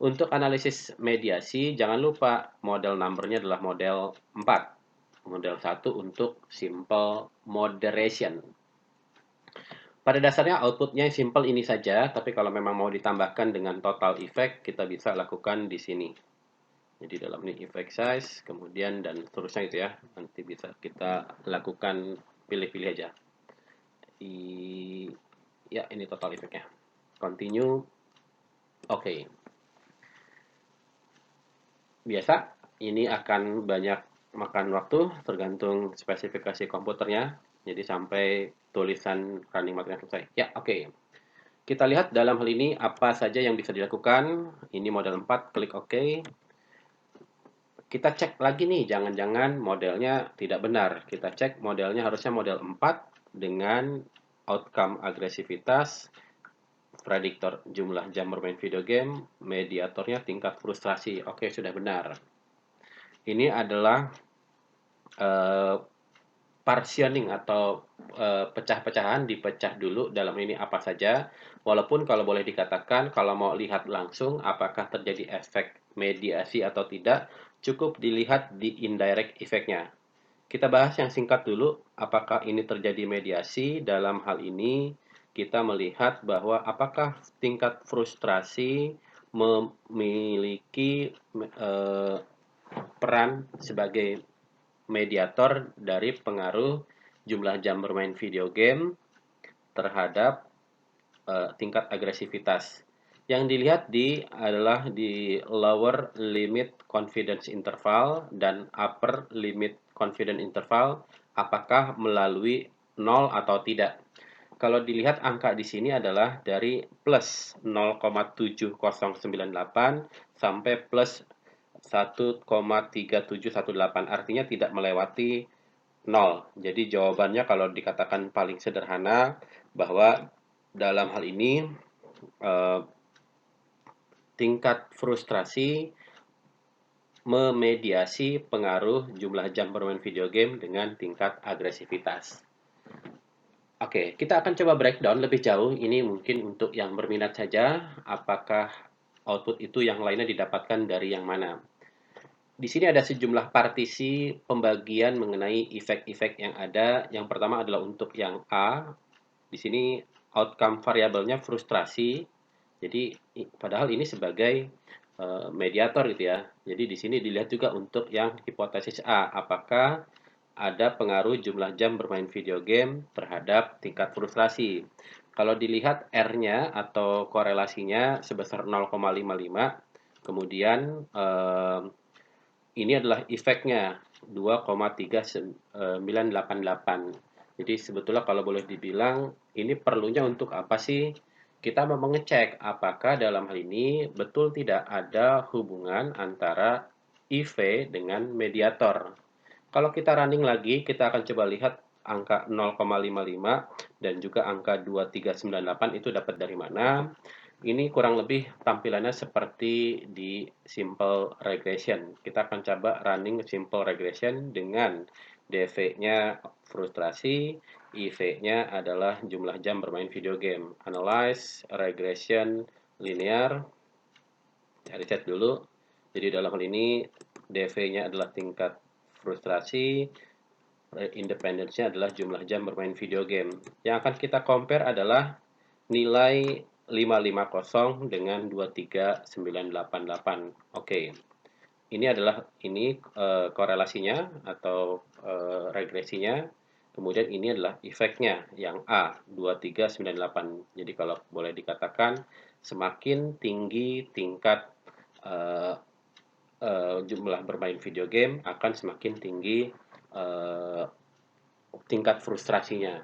Untuk analisis mediasi, jangan lupa model numbernya adalah model 4. Model 1 untuk simple moderation. Pada dasarnya outputnya simple ini saja, tapi kalau memang mau ditambahkan dengan total effect, kita bisa lakukan di sini. Jadi dalam ini effect size, kemudian dan seterusnya itu ya. Nanti bisa kita lakukan pilih-pilih aja. Ya, ini total effect-nya. Continue. Oke. Biasa, ini akan banyak makan waktu, tergantung spesifikasi komputernya. Jadi sampai tulisan running material selesai. Ya, oke. Kita lihat dalam hal ini apa saja yang bisa dilakukan. Ini model 4, klik OK. Kita cek lagi nih, jangan-jangan modelnya tidak benar. Kita cek modelnya harusnya model 4 dengan outcome agresivitas, prediktor jumlah jam bermain video game, mediatornya tingkat frustrasi. Oke, sudah benar. Ini adalah eh, partitioning atau pecah-pecahan, dipecah dulu dalam ini apa saja. Walaupun kalau boleh dikatakan, kalau mau lihat langsung apakah terjadi efek mediasi atau tidak, cukup dilihat di indirect effect-nya. Kita bahas yang singkat dulu, apakah ini terjadi mediasi. Dalam hal ini, kita melihat bahwa apakah tingkat frustrasi memiliki eh, peran sebagai mediator dari pengaruh jumlah jam bermain video game terhadap tingkat agresivitas. Yang dilihat adalah di lower limit confidence interval dan upper limit confidence interval, apakah melalui 0 atau tidak. Kalau dilihat angka di sini adalah dari plus 0,7098 sampai plus 1,3718, artinya tidak melewati 0. Jadi jawabannya kalau dikatakan paling sederhana bahwa dalam hal ini eh, tingkat frustrasi memediasi pengaruh jumlah jam bermain video game dengan tingkat agresivitas. Oke, kita akan coba breakdown lebih jauh. Ini mungkin untuk yang berminat saja, apakah output itu yang lainnya didapatkan dari yang mana. Di sini ada sejumlah partisi pembagian mengenai efek-efek yang ada. Yang pertama adalah untuk yang A. Di sini outcome variabelnya frustrasi. Jadi padahal ini sebagai mediator gitu ya. Jadi di sini dilihat juga untuk yang hipotesis A, apakah ada pengaruh jumlah jam bermain video game terhadap tingkat frustrasi. Kalau dilihat R-nya atau korelasinya sebesar 0,55, kemudian ini adalah efeknya 2,3988. Jadi sebetulnya kalau boleh dibilang ini perlunya untuk apa sih? Kita mau mengecek apakah dalam hal ini betul tidak ada hubungan antara IV dengan mediator. Kalau kita running lagi, kita akan coba lihat angka 0,55 dan juga angka 2398 itu dapat dari mana. Ini kurang lebih tampilannya seperti di simple regression. Kita akan coba running simple regression dengan DV-nya frustrasi, IV-nya adalah jumlah jam bermain video game. Analyze, regression, linear. Cari set dulu. Jadi dalam hal ini DV-nya adalah tingkat frustrasi, independence-nya adalah jumlah jam bermain video game. Yang akan kita compare adalah nilai 550 dengan 23988. Oke. Ini adalah korelasinya atau regresinya. Kemudian ini adalah efeknya yang A 2398. Jadi kalau boleh dikatakan semakin tinggi tingkat uh, jumlah bermain video game akan semakin tinggi tingkat frustrasinya.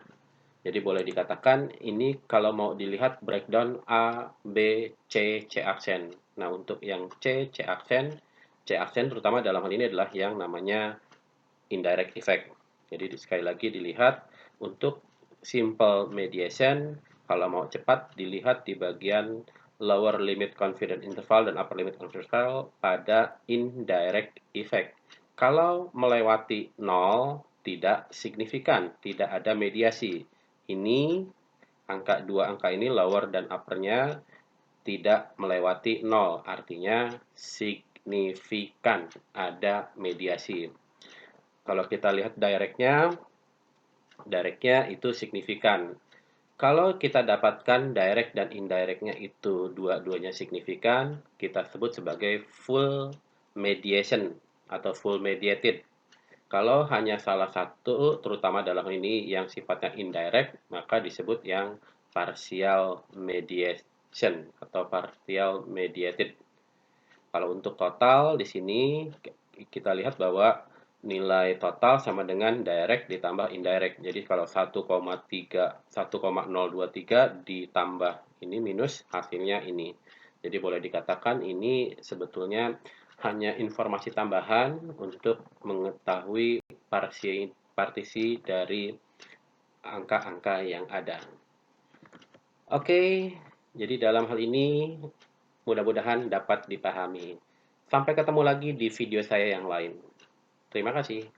Jadi boleh dikatakan ini kalau mau dilihat breakdown A, B, C, C aksen. Nah, untuk yang C aksen terutama dalam hal ini adalah yang namanya indirect effect. Jadi sekali lagi dilihat untuk simple mediation, kalau mau cepat dilihat di bagian lower limit confidence interval dan upper limit confidence interval pada indirect effect. Kalau melewati 0, tidak signifikan, tidak ada mediasi. Ini dua angka ini lower dan uppernya tidak melewati 0, artinya signifikan, ada mediasi. Kalau kita lihat directnya itu signifikan. Kalau kita dapatkan direct dan indirectnya itu dua-duanya signifikan, kita sebut sebagai full mediation atau full mediated. Kalau hanya salah satu, terutama dalam ini yang sifatnya indirect, maka disebut yang partial mediation atau partial mediated. Kalau untuk total di sini kita lihat bahwa nilai total sama dengan direct ditambah indirect. Jadi kalau 1,023 ditambah ini minus hasilnya ini. Jadi boleh dikatakan ini sebetulnya hanya informasi tambahan untuk mengetahui partisi dari angka-angka yang ada. Oke, jadi dalam hal ini mudah-mudahan dapat dipahami. Sampai ketemu lagi di video saya yang lain. Terima kasih.